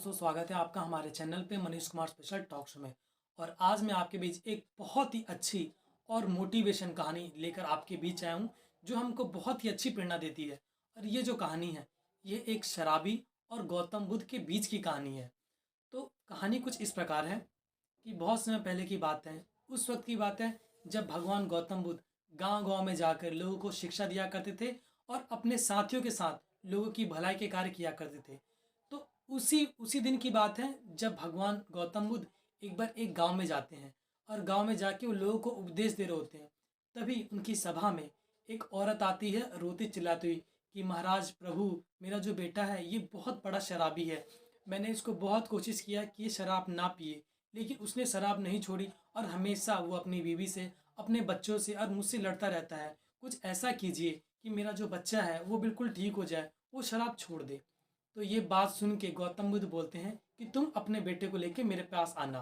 दोस्तों, स्वागत है आपका हमारे चैनल पे Manish Kumar special talk show में। और आज मैं आपके बीच एक बहुत ही अच्छी और मोटिवेशन कहानी लेकर आपके बीच आया हूँ, जो हमको बहुत ही अच्छी प्रेरणा देती है। और ये जो कहानी है, ये एक शराबी और गौतम बुद्ध के बीच की कहानी है। तो कहानी कुछ इस प्रकार है कि बहुत समय पहले की बात है। उस वक्त की बात है जब भगवान गौतम बुद्ध गांव-गांव में जाकर लोगों को शिक्षा दिया करते थे और अपने साथियों के साथ लोगों की भलाई के कार्य किया करते थे। तो उसी उसी दिन की बात है जब भगवान गौतम बुद्ध एक बार एक गांव में जाते हैं और गांव में जाके वो लोगों को उपदेश दे रहे होते हैं। तभी उनकी सभा में एक औरत आती है रोती चिल्लाती हुई कि महाराज प्रभु, मेरा जो बेटा है ये बहुत बड़ा शराबी है। मैंने इसको बहुत कोशिश किया कि ये शराब ना पिए, लेकिन उसने शराब नहीं छोड़ी और हमेशा वो अपनी बीवी से, अपने बच्चों से और मुझसे लड़ता रहता है। कुछ ऐसा कीजिए कि मेरा जो बच्चा है वो बिल्कुल ठीक हो जाए, वो शराब छोड़ दे। तो ये बात सुन के गौतम बुद्ध बोलते हैं कि तुम अपने बेटे को लेके मेरे पास आना।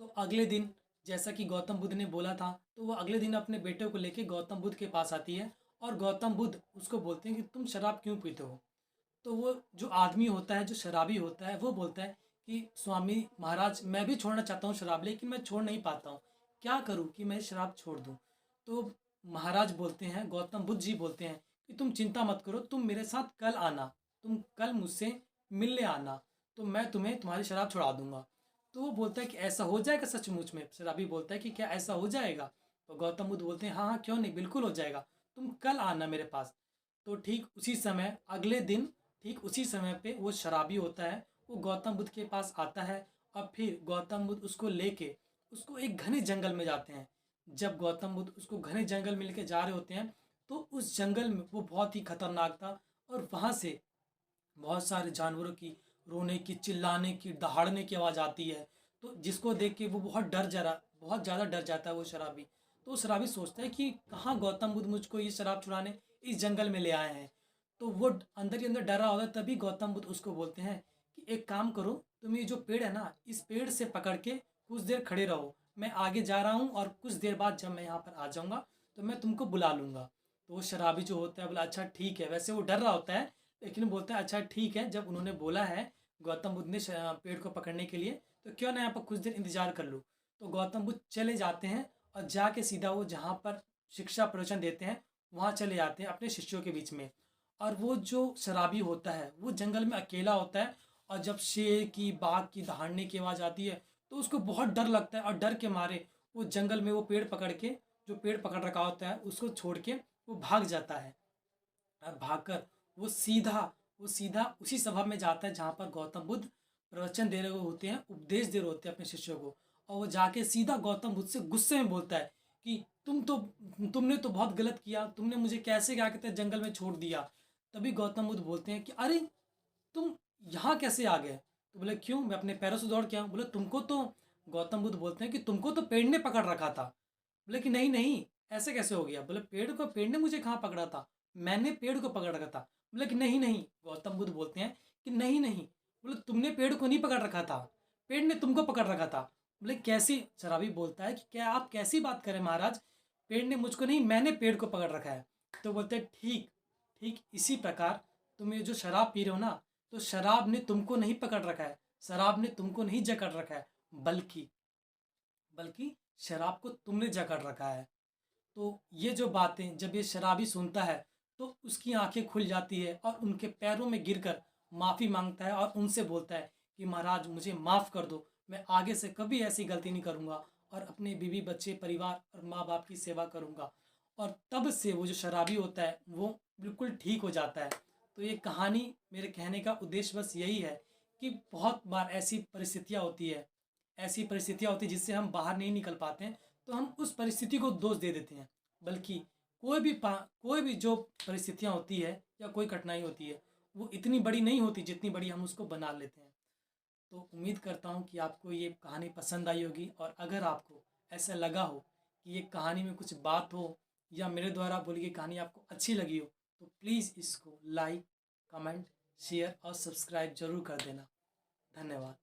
तो अगले दिन, जैसा कि गौतम बुद्ध ने बोला था, तो वो अगले दिन अपने बेटे को लेके गौतम बुद्ध के पास आती है और गौतम बुद्ध उसको बोलते हैं कि तुम शराब क्यों पीते हो। तो वो जो आदमी होता है, जो शराबी होता है, वो बोलता है कि स्वामी महाराज, मैं भी छोड़ना चाहता हूँ शराब, लेकिन मैं छोड़ नहीं पाता हूँ। क्या करूँ कि मैं शराब छोड़ दूँ। तो महाराज बोलते हैं, गौतम बुद्ध जी बोलते हैं कि तुम चिंता मत करो, तुम मेरे साथ कल आना, तुम कल मुझसे मिलने आना, तो मैं तुम्हें तुम्हारी शराब छुड़ा दूंगा। तो वो बोलता है कि ऐसा हो जाएगा सचमुच में। शराबी बोलता है कि क्या ऐसा हो जाएगा। तो गौतम बुद्ध बोलते हैं हाँ हाँ, क्यों नहीं, बिल्कुल हो जाएगा, तुम कल आना मेरे पास। तो ठीक उसी समय, अगले दिन ठीक उसी समय पे वो शराबी होता है, वो गौतम बुद्ध के पास आता है। और फिर गौतम बुद्ध उसको लेके उसको एक घने जंगल में जाते हैं। जब गौतम बुद्ध उसको घने जंगल में लेके जा रहे होते हैं, तो उस जंगल में वो बहुत ही खतरनाक था और वहाँ से बहुत सारे जानवरों की रोने की, चिल्लाने की, दहाड़ने की आवाज़ आती है। तो जिसको देख के वो बहुत ज़्यादा डर जाता है वो शराबी। तो वो शराबी सोचता है कि कहाँ गौतम बुद्ध मुझको ये शराब छुड़ाने इस जंगल में ले आए हैं। तो वो अंदर ही अंदर डरा होता है। तभी गौतम बुद्ध उसको बोलते हैं कि एक काम करो, तुम ये जो पेड़ है ना, इस पेड़ से पकड़ के कुछ देर खड़े रहो, मैं आगे जा रहा हूँ और कुछ देर बाद जब मैं यहाँ पर आ जाऊँगा तो मैं तुमको बुला लूँगा। तो वो शराबी जो होता है बोला अच्छा ठीक है। वैसे वो डर रहा होता है, लेकिन बोलता है अच्छा ठीक है, जब उन्होंने बोला है गौतम बुद्ध ने पेड़ को पकड़ने के लिए, तो क्यों ना यहाँ पर कुछ देर इंतजार कर लूँ। तो गौतम बुद्ध चले जाते हैं और जाके सीधा वो जहाँ पर शिक्षा प्रवचन देते हैं वहाँ चले जाते हैं अपने शिष्यों के बीच में। और वो जो शराबी होता है वो जंगल में अकेला होता है। और जब शेर की, बाघ की दहाड़ने की आवाज़ आती है तो उसको बहुत डर लगता है और डर के मारे वो जंगल में वो पेड़ पकड़ के, जो पेड़ पकड़ रखा होता है उसको छोड़ के वो भाग जाता है। और भागकर वो सीधा वो सीधा उसी सभा में जाता है जहाँ पर गौतम बुद्ध प्रवचन दे रहे होते हैं, उपदेश दे रहे होते हैं अपने शिष्यों को। और वो जाके सीधा गौतम बुद्ध से गुस्से में बोलता है कि तुमने तो बहुत गलत किया, तुमने मुझे कैसे क्या कहते हैं जंगल में छोड़ दिया। तभी गौतम बुद्ध बोलते हैं कि अरे, तुम यहाँ कैसे आ गए। तो बोले क्यों, मैं अपने पैरों से दौड़ के आऊँ। बोले तुमको तो, गौतम बुद्ध बोलते हैं कि तुमको तो पेड़ ने पकड़ रखा था। बोले कि नहीं नहीं, ऐसे कैसे हो गया। बोले पेड़ ने मुझे कहाँ पकड़ा था, मैंने पेड़ को पकड़ रखा था। बोले कि नहीं नहीं। गौतम बुद्ध बोलते हैं कि नहीं नहीं, बोले तुमने पेड़ को नहीं पकड़ रखा था, पेड़ ने तुमको पकड़ रखा था। बोले कैसी। शराबी बोलता है कि क्या आप कैसी बात करें महाराज, पेड़ ने मुझको नहीं, मैंने पेड़ को पकड़ रखा है। तो बोलते हैं ठीक ठीक इसी प्रकार तुम ये जो शराब पी रहे हो ना, तो शराब ने तुमको नहीं पकड़ रखा है, शराब ने तुमको नहीं जकड़ रखा है, बल्कि बल्कि शराब को तुमने जकड़ रखा है। तो ये जो बातें जब ये शराबी सुनता है तो उसकी आंखें खुल जाती है और उनके पैरों में गिरकर माफ़ी मांगता है और उनसे बोलता है कि महाराज मुझे माफ़ कर दो, मैं आगे से कभी ऐसी गलती नहीं करूँगा और अपने बीवी बच्चे, परिवार और माँ बाप की सेवा करूँगा। और तब से वो जो शराबी होता है वो बिल्कुल ठीक हो जाता है। तो ये कहानी, मेरे कहने का उद्देश्य बस यही है कि बहुत बार ऐसी परिस्थितियाँ होती है, ऐसी परिस्थितियाँ होती है जिससे हम बाहर नहीं निकल पाते हैं, तो हम उस परिस्थिति को दोष दे देते हैं। बल्कि कोई भी जो परिस्थितियाँ होती है या कोई कठिनाई होती है, वो इतनी बड़ी नहीं होती जितनी बड़ी हम उसको बना लेते हैं। तो उम्मीद करता हूँ कि आपको ये कहानी पसंद आई होगी। और अगर आपको ऐसा लगा हो कि ये कहानी में कुछ बात हो या मेरे द्वारा बोली गई कहानी आपको अच्छी लगी हो, तो प्लीज़ इसको लाइक, कमेंट, शेयर और सब्सक्राइब ज़रूर कर देना। धन्यवाद।